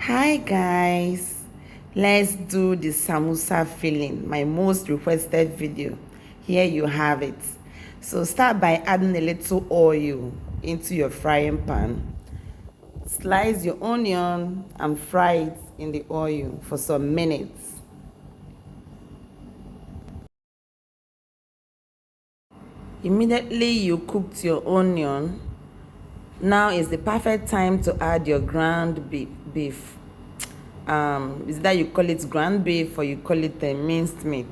Hi guys, let's do the samosa filling, my most requested video. Here you have it. So start by adding a little oil into your frying pan. Slice your onion and fry it in the oil for some minutes. Immediately you cooked your onion, now is the perfect time to add your ground beef. Is that you call it ground beef or you call it minced meat?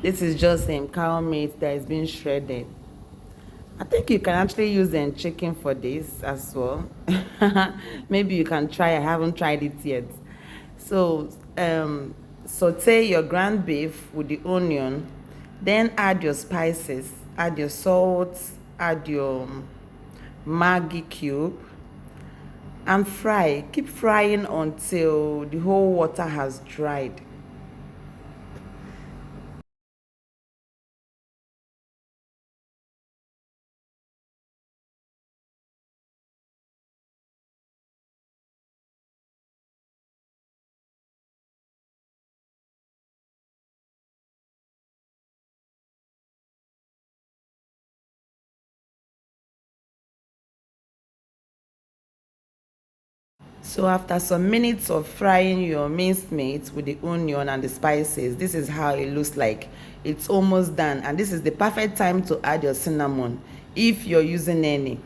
This is just cow meat that is being shredded. I think you can actually use chicken for this as well. Maybe you can try. I haven't tried it yet. So saute your ground beef with the onion, then add your spices, add your salt, add your Maggi cube, and fry. Keep frying until the whole water has dried. So after some minutes of frying your minced meat with the onion and the spices, this is how it looks like. It's almost done, and this is the perfect time to add your cinnamon if you're using any.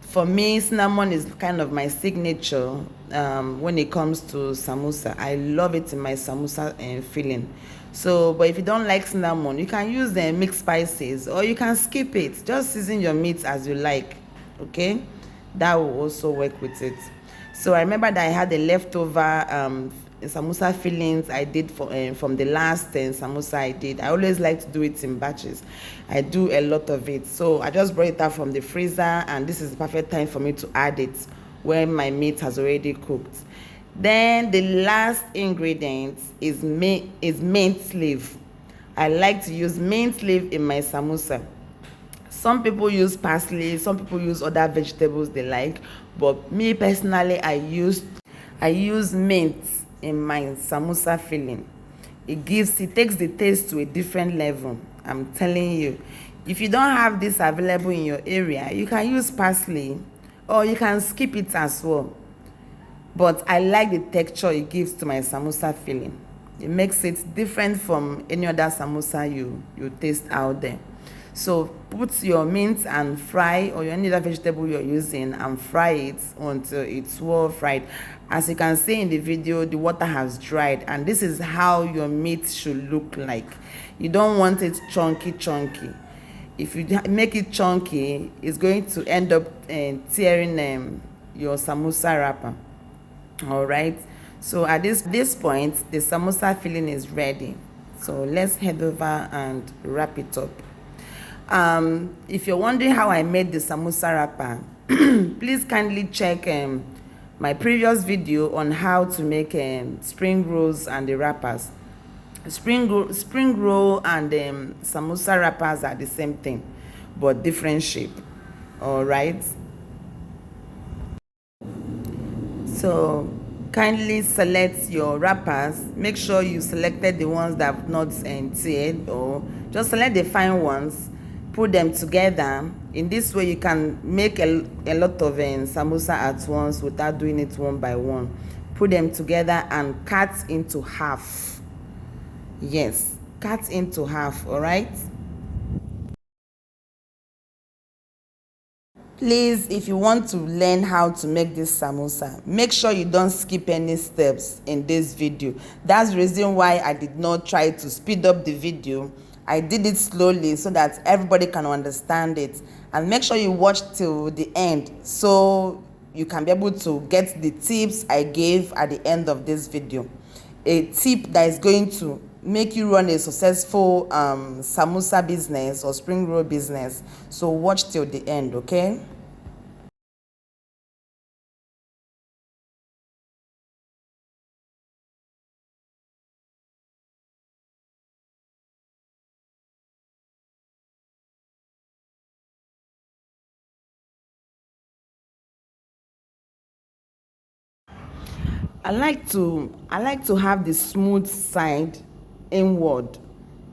For me, cinnamon is kind of my signature when it comes to samosa. I love it in my samosa filling. So, but if you don't like cinnamon, you can use the mixed spices or you can skip it. Just season your meat as you like, okay? That will also work with it. So I remember that I had the leftover samosa fillings I did from the last samosa I did. I always like to do it in batches. I do a lot of it. So I just brought it out from the freezer, and this is the perfect time for me to add it when my meat has already cooked. Then the last ingredient is mint leaf. I like to use mint leaf in my samosa. Some people use parsley, some people use other vegetables they like, but me personally, I use mint in my samosa filling. It takes the taste to a different level. I'm telling you. If you don't have this available in your area, you can use parsley or you can skip it as well. But I like the texture it gives to my samosa filling. It makes it different from any other samosa you taste out there. So put your mint and fry, or any other vegetable you're using, and fry it until it's well fried. As you can see in the video, the water has dried, and this is how your meat should look like. You don't want it chunky. If you make it chunky, it's going to end up tearing your samosa wrapper. All right, so at this point the samosa filling is ready. So let's head over and wrap it up. If you're wondering how I made the samosa wrapper, please kindly check my previous video on how to make spring rolls and the wrappers. Spring roll and samosa wrappers are the same thing but different shape. All right, so kindly select your wrappers. Make sure you selected the ones that have not teared, or just select the fine ones, put them together. In this way you can make a lot of samosa at once without doing it one by one. Put them together and cut into half. Yes, cut into half. All right, please, if you want to learn how to make this samosa, make sure you don't skip any steps in this video. That's the reason why I did not try to speed up the video. I did it slowly so that everybody can understand it. And make sure you watch till the end so you can be able to get the tips I gave at the end of this video. A tip that is going to make you run a successful samosa business or spring roll business. So watch till the end, okay? I like to have the smooth side inward,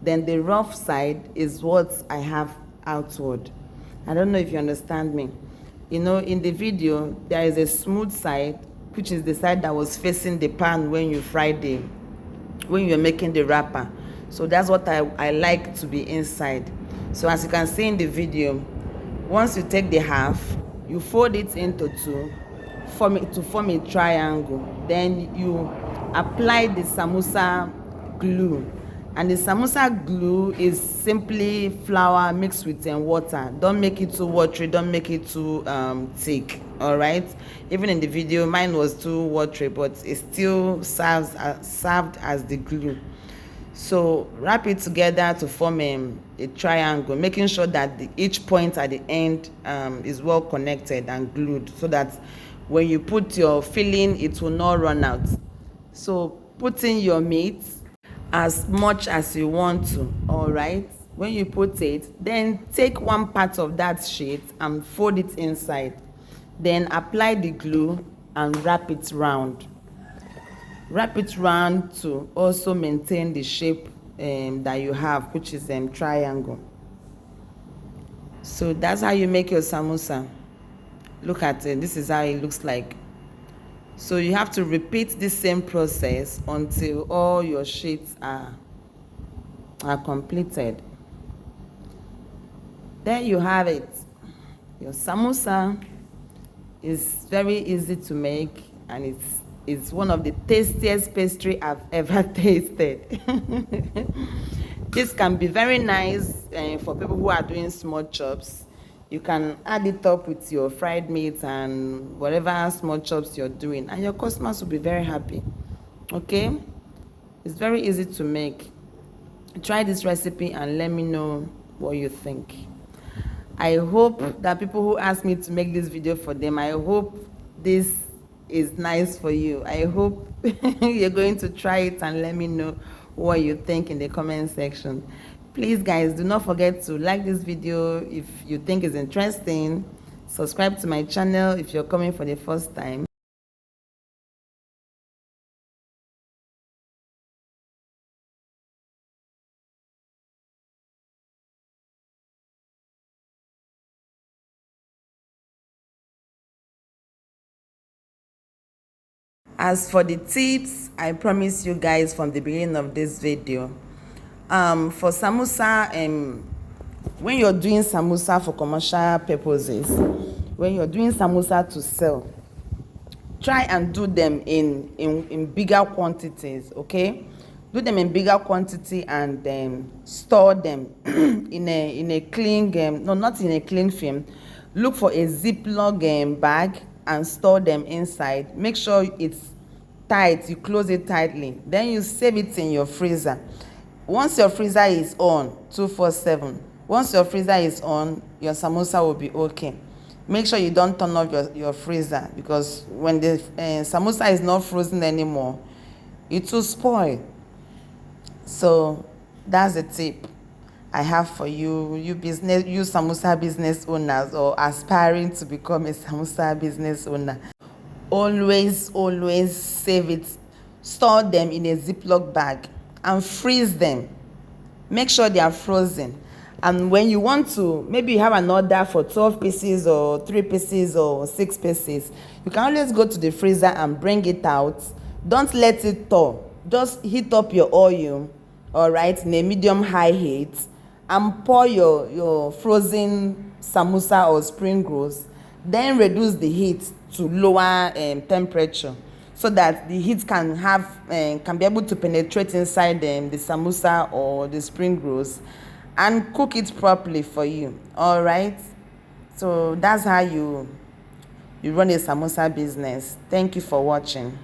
then the rough side is what I have outward. I don't know if you understand me. In the video there is a smooth side, which is the side that was facing the pan when you're making the wrapper. So that's what I like to be inside. So as you can see in the video, once you take the half, you fold it into two, form a triangle. Then you apply the samosa glue, and the samosa glue is simply flour mixed with water. Don't make it too watery, don't make it too thick. All right, even in the video mine was too watery, but it still served as the glue. So wrap it together to form a triangle, making sure that each point at the end is well connected and glued, so that when you put your filling it will not run out. So put in your meat as much as you want to. All right, when you put it, then take one part of that sheet and fold it inside, then apply the glue and wrap it round to also maintain the shape that you have, which is triangle. So that's how you make your samosa. Look at it, this is how it looks like. So you have to repeat this same process until all your sheets are completed. There you have it. Your samosa is very easy to make, and it's one of the tastiest pastry I've ever tasted. This can be very nice for people who are doing small chops. You can add it up with your fried meat and whatever small chops you're doing, and your customers will be very happy. Okay, it's very easy to make. Try this recipe and let me know what you think. I hope that people who ask me to make this video for them, I hope this is nice for you. I hope you're going to try it and let me know what you think in the comment section. Please guys, do not forget to like this video if you think it's interesting. Subscribe to my channel if you're coming for the first time. As for the tips, I promise you guys from the beginning of this video, for samosa, when you're doing samosa for commercial purposes, when you're doing samosa to sell, try and do them in bigger quantities. Okay, do them in bigger quantity and store them in a clean no, not in a clean film. Look for a ziploc bag and store them inside. Make sure it's tight, you close it tightly, then you save it in your freezer. Once your freezer is on 247, once your freezer is on, your samosa will be okay. Make sure you don't turn off your freezer, because when the samosa is not frozen anymore, it will spoil. So that's the tip I have for you samosa business owners, or aspiring to become a samosa business owner. Always save it, store them in a ziploc bag and freeze them. Make sure they are frozen. And when you want to, maybe you have an order for 12 pieces or 3 pieces or 6 pieces, you can always go to the freezer and bring it out. Don't let it thaw. Just heat up your oil, all right, in a medium high heat, and pour your frozen samosa or spring rolls. Then reduce the heat to lower temperature, so that the heat can be able to penetrate inside the samosa or the spring rolls and cook it properly for you. All right, so that's how you run a samosa business. Thank you for watching.